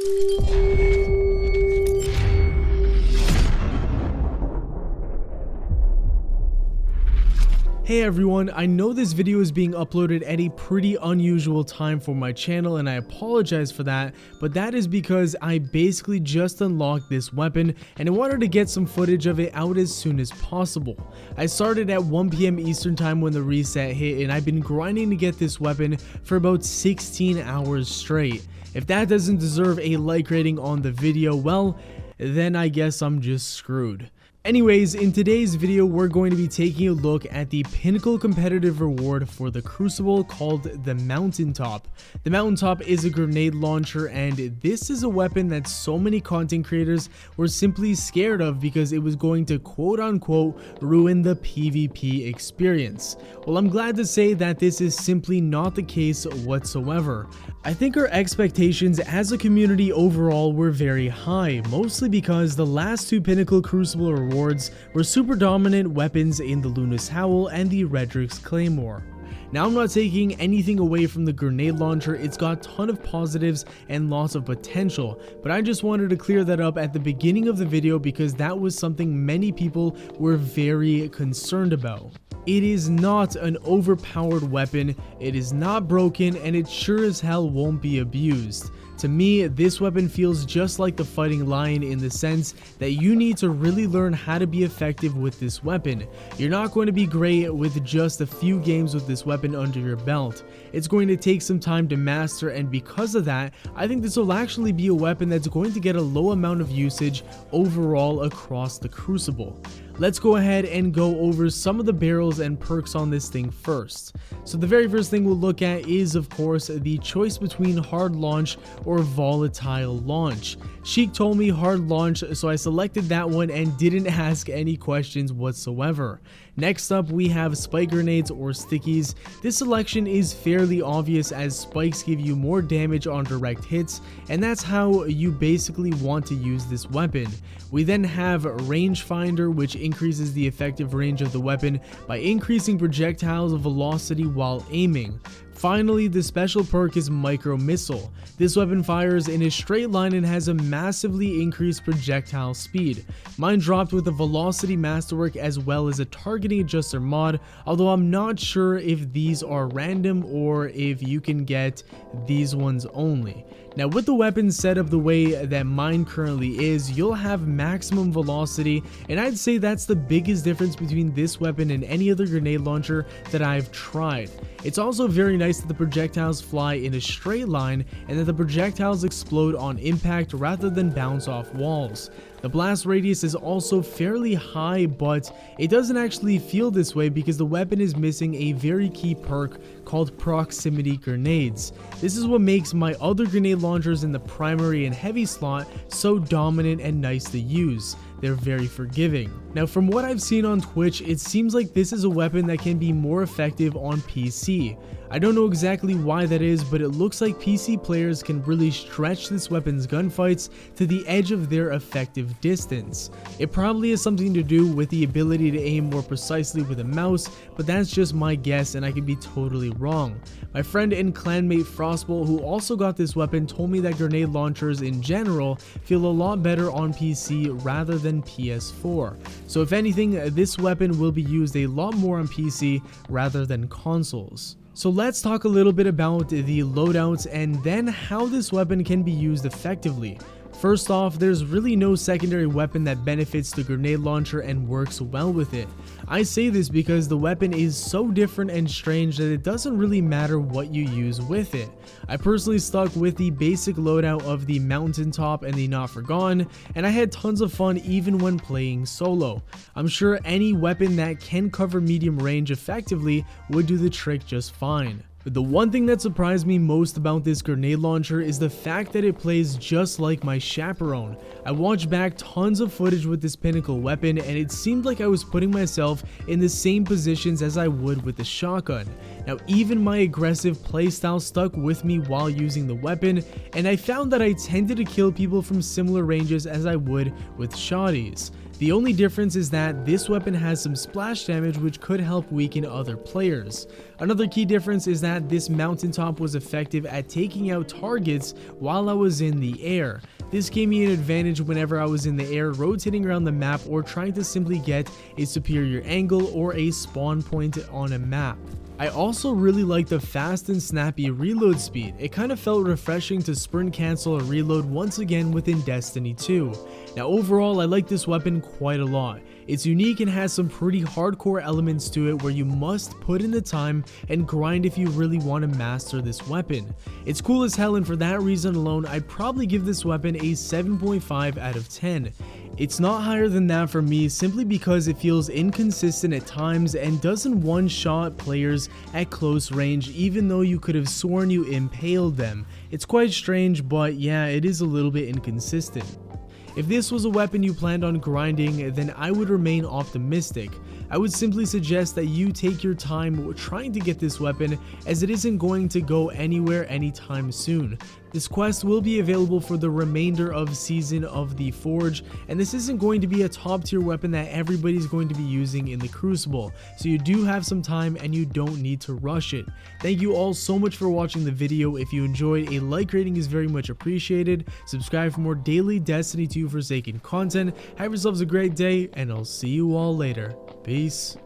Hey everyone, I know this video is being uploaded at a pretty unusual time for my channel and I apologize for that, but that is because I basically just unlocked this weapon and I wanted to get some footage of it out as soon as possible. I started at 1 PM Eastern time when the reset hit and I've been grinding to get this weapon for about 16 hours straight. If that doesn't deserve a like rating on the video, well, then I guess I'm just screwed. Anyways, in today's video, we're going to be taking a look at the pinnacle competitive reward for the Crucible called the Mountaintop. The Mountaintop is a grenade launcher, and this is a weapon that so many content creators were simply scared of because it was going to quote-unquote ruin the PvP experience. Well, I'm glad to say that this is simply not the case whatsoever. I think our expectations as a community overall were very high, mostly because the last two Pinnacle Crucible rewards were super dominant weapons in the Luna's Howl and the Redrick's Claymore. Now, I'm not taking anything away from the grenade launcher, it's got a ton of positives and lots of potential, but I just wanted to clear that up at the beginning of the video because that was something many people were very concerned about. It is not an overpowered weapon, it is not broken, and it sure as hell won't be abused. To me, this weapon feels just like the Fighting Lion in the sense that you need to really learn how to be effective with this weapon. You're not going to be great with just a few games with this weapon under your belt. It's going to take some time to master, and because of that, I think this will actually be a weapon that's going to get a low amount of usage overall across the Crucible. Let's go ahead and go over some of the barrels and perks on this thing first. So the very first thing we'll look at is, of course, the choice between hard launch or volatile launch. Sheik told me hard launch, so I selected that one and didn't ask any questions whatsoever. Next up, we have spike grenades or stickies. This selection is fairly obvious as spikes give you more damage on direct hits, and that's how you basically want to use this weapon. We then have rangefinder, which increases the effective range of the weapon by increasing projectiles velocity while aiming. Finally, the special perk is Micro Missile. This weapon fires in a straight line and has a massively increased projectile speed. Mine dropped with a velocity masterwork as well as a targeting adjuster mod, although I'm not sure if these are random or if you can get these ones only. Now, with the weapon set up the way that mine currently is, you'll have maximum velocity, and I'd say that's the biggest difference between this weapon and any other grenade launcher that I've tried. It's also very nice that the projectiles fly in a straight line and that the projectiles explode on impact rather than bounce off walls. The blast radius is also fairly high, but it doesn't actually feel this way because the weapon is missing a very key perk called proximity grenades. This is what makes my other grenade launchers in the primary and heavy slot so dominant and nice to use. They're very forgiving. Now, from what I've seen on Twitch, it seems like this is a weapon that can be more effective on PC. I don't know exactly why that is, but it looks like PC players can really stretch this weapon's gunfights to the edge of their effective distance. It probably has something to do with the ability to aim more precisely with a mouse, but that's just my guess and I could be totally wrong. My friend and clanmate Frostbolt, who also got this weapon, told me that grenade launchers in general feel a lot better on PC rather than PS4. So if anything, this weapon will be used a lot more on PC rather than consoles. So let's talk a little bit about the loadouts and then how this weapon can be used effectively. First off, there's really no secondary weapon that benefits the grenade launcher and works well with it. I say this because the weapon is so different and strange that it doesn't really matter what you use with it. I personally stuck with the basic loadout of the Mountaintop and the Not Forgotten, and I had tons of fun even when playing solo. I'm sure any weapon that can cover medium range effectively would do the trick just fine. But the one thing that surprised me most about this grenade launcher is the fact that it plays just like my Chaperone. I watched back tons of footage with this Pinnacle weapon and it seemed like I was putting myself in the same positions as I would with the shotgun. Now, even my aggressive playstyle stuck with me while using the weapon, and I found that I tended to kill people from similar ranges as I would with shotties. The only difference is that this weapon has some splash damage which could help weaken other players. Another key difference is that this Mountaintop was effective at taking out targets while I was in the air. This gave me an advantage whenever I was in the air rotating around the map or trying to simply get a superior angle or a spawn point on a map. I also really like the fast and snappy reload speed. It kind of felt refreshing to sprint cancel a reload once again within Destiny 2. Now overall I like this weapon quite a lot. It's unique and has some pretty hardcore elements to it where you must put in the time and grind if you really want to master this weapon. It's cool as hell, and for that reason alone I'd probably give this weapon a 7.5 out of 10. It's not higher than that for me simply because it feels inconsistent at times and doesn't one-shot players at close range even though you could have sworn you impaled them. It's quite strange, but yeah, it is a little bit inconsistent. If this was a weapon you planned on grinding, then I would remain optimistic. I would simply suggest that you take your time trying to get this weapon, as it isn't going to go anywhere anytime soon. This quest will be available for the remainder of Season of the Forge, and this isn't going to be a top tier weapon that everybody's going to be using in the Crucible, so you do have some time and you don't need to rush it. Thank you all so much for watching the video. If you enjoyed, a like rating is very much appreciated. Subscribe for more daily Destiny 2 Forsaken content. Have yourselves a great day, and I'll see you all later. Peace.